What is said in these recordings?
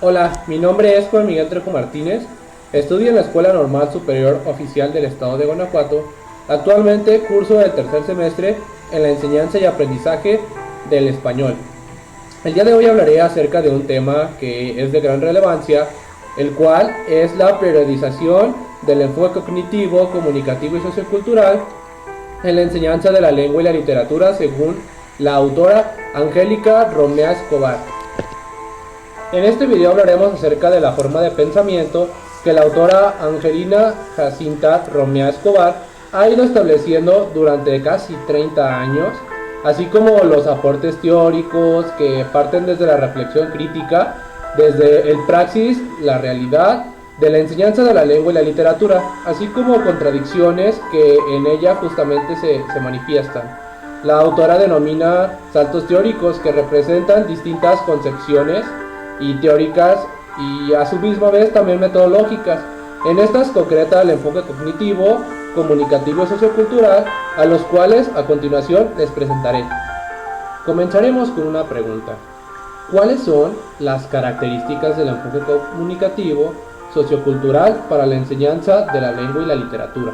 Hola, mi nombre es Juan Miguel Trejo Martínez, estudio en la Escuela Normal Superior Oficial del Estado de Guanajuato. Actualmente curso el tercer semestre en la enseñanza y aprendizaje del español. El día de hoy hablaré acerca de un tema que es de gran relevancia, el cual es la periodización del enfoque cognitivo, comunicativo y sociocultural en la enseñanza de la lengua y la literatura según la autora Angélica Romea Escobar. En este video hablaremos acerca de la forma de pensamiento que la autora Angelina Jacinta Romea Escobar ha ido estableciendo durante casi 30 años, así como los aportes teóricos que parten desde la reflexión crítica, desde el praxis, la realidad, de la enseñanza de la lengua y la literatura, así como contradicciones que en ella justamente se manifiestan. La autora denomina saltos teóricos que representan distintas concepciones y teóricas y a su misma vez también metodológicas. En estas concreta el enfoque cognitivo, comunicativo y sociocultural, a los cuales a continuación les presentaré. Comenzaremos con una pregunta. ¿Cuáles son las características del enfoque comunicativo sociocultural para la enseñanza de la lengua y la literatura?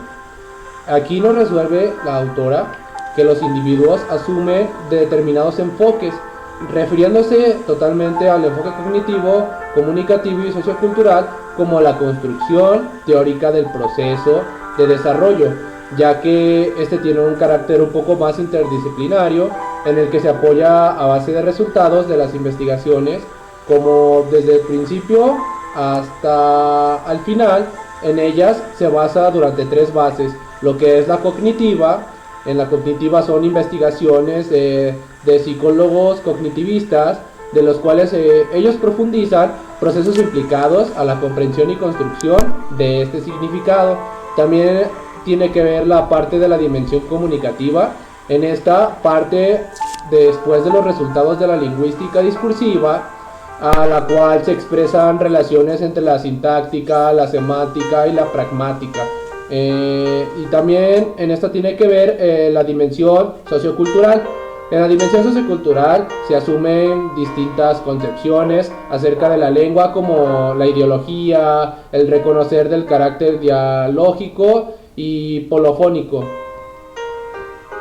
Aquí nos resuelve la autora que los individuos asumen determinados enfoques, refiriéndose totalmente al enfoque cognitivo, comunicativo y sociocultural como la construcción teórica del proceso de desarrollo, ya que este tiene un carácter un poco más interdisciplinario, en el que se apoya a base de resultados de las investigaciones, como desde el principio hasta al final. En ellas se basa durante tres bases, lo que es la cognitiva. En la cognitiva son investigaciones de psicólogos cognitivistas, de los cuales ellos profundizan procesos implicados a la comprensión y construcción de este significado. También tiene que ver la parte de la dimensión comunicativa. En esta parte, después de los resultados de la lingüística discursiva, a la cual se expresan relaciones entre la sintáctica, la semántica y la pragmática. Y también en esta tiene que ver la dimensión sociocultural. En la dimensión sociocultural se asumen distintas concepciones acerca de la lengua, como la ideología, el reconocer del carácter dialógico y polofónico.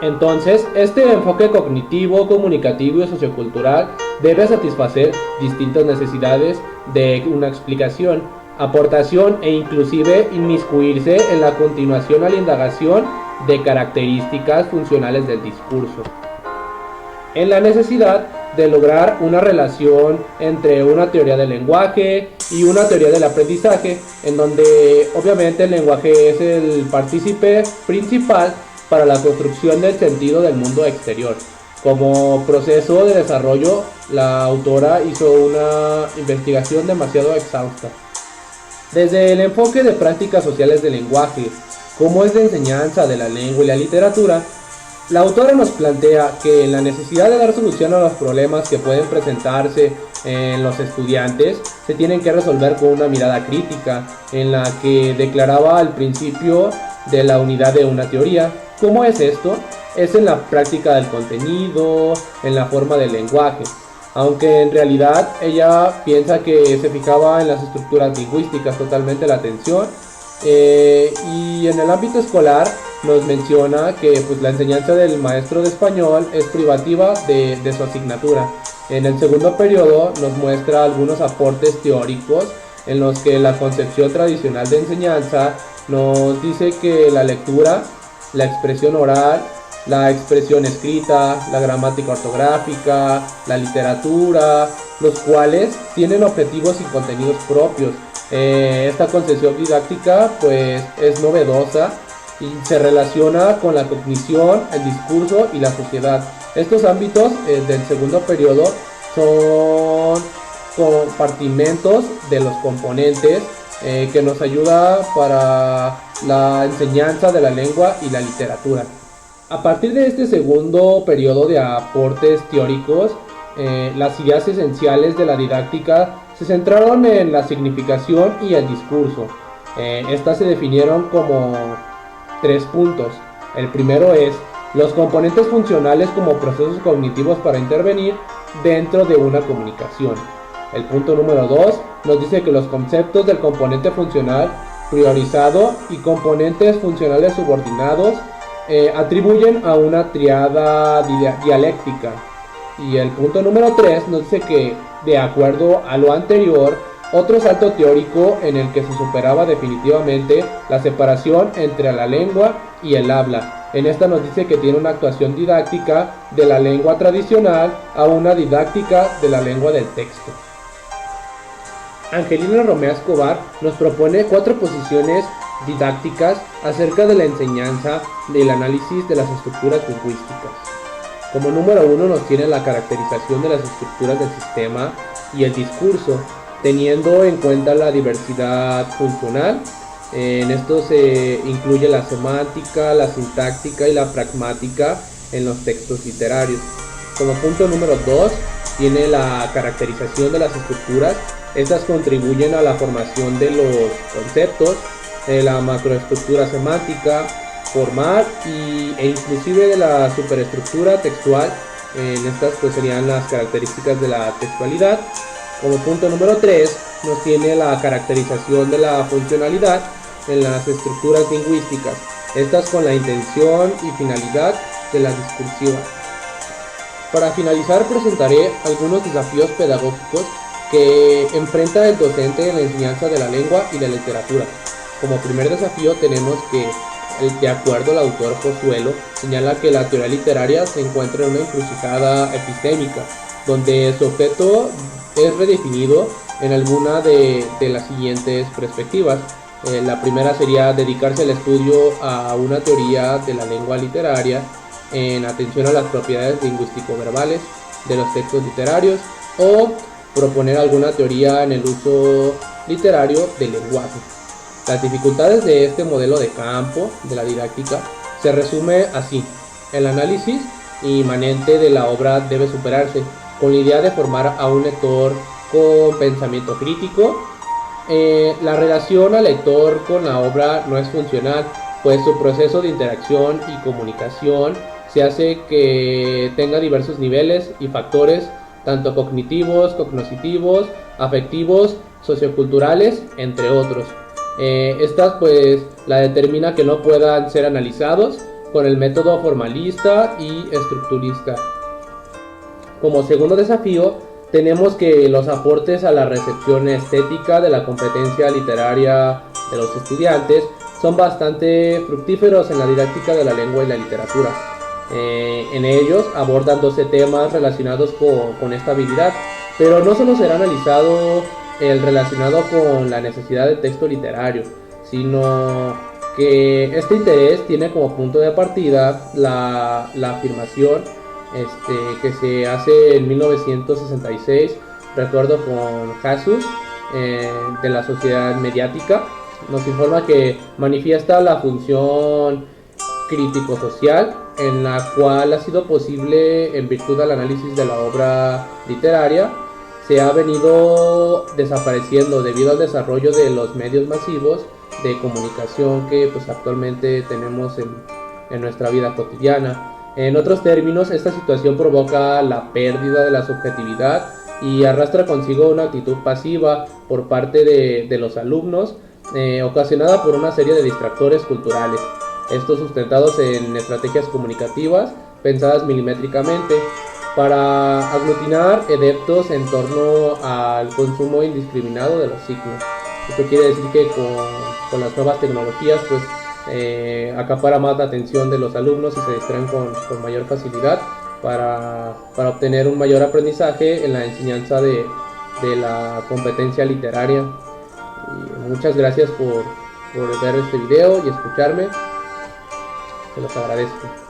Entonces, este enfoque cognitivo, comunicativo y sociocultural debe satisfacer distintas necesidades de una explicación, aportación e inclusive inmiscuirse en la continuación a la indagación de características funcionales del discurso. En la necesidad de lograr una relación entre una teoría del lenguaje y una teoría del aprendizaje, en donde obviamente el lenguaje es el partícipe principal para la construcción del sentido del mundo exterior. Como proceso de desarrollo, la autora hizo una investigación demasiado exhausta. Desde el enfoque de prácticas sociales del lenguaje, como es de enseñanza de la lengua y la literatura, la autora nos plantea que la necesidad de dar solución a los problemas que pueden presentarse en los estudiantes se tienen que resolver con una mirada crítica, en la que declaraba al principio de la unidad de una teoría. ¿Cómo es esto? Es en la práctica del contenido, en la forma del lenguaje, aunque en realidad ella piensa que se fijaba en las estructuras lingüísticas totalmente la atención. Y en el ámbito escolar nos menciona que pues, la enseñanza del maestro de español es privativa de su asignatura. En el segundo periodo nos muestra algunos aportes teóricos en los que la concepción tradicional de enseñanza nos dice que la lectura, la expresión oral, la expresión escrita, la gramática ortográfica, la literatura, los cuales tienen objetivos y contenidos propios. Esta concepción didáctica pues es novedosa y se relaciona con la cognición, el discurso y la sociedad. Estos ámbitos del segundo periodo son compartimentos de los componentes que nos ayuda para la enseñanza de la lengua y la literatura. A partir de este segundo periodo de aportes teóricos, las ideas esenciales de la didáctica se centraron en la significación y el discurso. Estas se definieron como 3 puntos. El primero es los componentes funcionales como procesos cognitivos para intervenir dentro de una comunicación. El punto número 2 nos dice que los conceptos del componente funcional priorizado y componentes funcionales subordinados atribuyen a una triada dialéctica. Y el punto número 3 nos dice que, de acuerdo a lo anterior, otro salto teórico en el que se superaba definitivamente la separación entre la lengua y el habla. En esta nos dice que tiene una actuación didáctica de la lengua tradicional a una didáctica de la lengua del texto. Angelina Romea Escobar nos propone 4 posiciones didácticas acerca de la enseñanza del análisis de las estructuras lingüísticas. Como número 1 nos tiene la caracterización de las estructuras del sistema y el discurso, teniendo en cuenta la diversidad funcional. En esto se incluye la semántica, la sintáctica y la pragmática en los textos literarios. Como punto número 2 tiene la caracterización de las estructuras. Estas contribuyen a la formación de los conceptos, la macroestructura semántica, formal e inclusive de la superestructura textual. En estas pues serían las características de la textualidad. Como punto número 3 nos tiene la caracterización de la funcionalidad en las estructuras lingüísticas, estas con la intención y finalidad de la discursiva. Para finalizar presentaré algunos desafíos pedagógicos que enfrenta el docente en la enseñanza de la lengua y de la literatura. Como primer desafío tenemos que, de acuerdo al autor Pozuelo, señala que la teoría literaria se encuentra en una encrucijada epistémica, donde su objeto es redefinido en alguna de las siguientes perspectivas. La primera sería dedicarse al estudio a una teoría de la lengua literaria en atención a las propiedades lingüístico-verbales de los textos literarios, o proponer alguna teoría en el uso literario del lenguaje. Las dificultades de este modelo de campo de la didáctica se resume así: el análisis inmanente de la obra debe superarse con la idea de formar a un lector con pensamiento crítico. La relación al lector con la obra no es funcional, pues su proceso de interacción y comunicación se hace que tenga diversos niveles y factores, tanto cognitivos, cognoscitivos, afectivos, socioculturales, entre otros. Estas pues la determina que no puedan ser analizados con el método formalista y estructurista. Como segundo desafío tenemos que los aportes a la recepción estética de la competencia literaria de los estudiantes son bastante fructíferos en la didáctica de la lengua y la literatura. En ellos abordan 12 temas relacionados con esta habilidad, pero no solo será analizado el relacionado con la necesidad del texto literario, sino que este interés tiene como punto de partida la afirmación que se hace en 1966, recuerdo, con Casus, de la sociedad mediática. Nos informa que manifiesta la función crítico-social en la cual ha sido posible, en virtud del análisis de la obra literaria, se ha venido desapareciendo debido al desarrollo de los medios masivos de comunicación que pues actualmente tenemos en nuestra vida cotidiana. En otros términos, esta situación provoca la pérdida de la subjetividad y arrastra consigo una actitud pasiva por parte de los alumnos, ocasionada por una serie de distractores culturales, estos sustentados en estrategias comunicativas pensadas milimétricamente para aglutinar adeptos en torno al consumo indiscriminado de los signos. Esto quiere decir que con las nuevas tecnologías pues acapara más la atención de los alumnos y se distraen con mayor facilidad para obtener un mayor aprendizaje en la enseñanza de la competencia literaria. Y muchas gracias por ver este video y escucharme. Se los agradezco.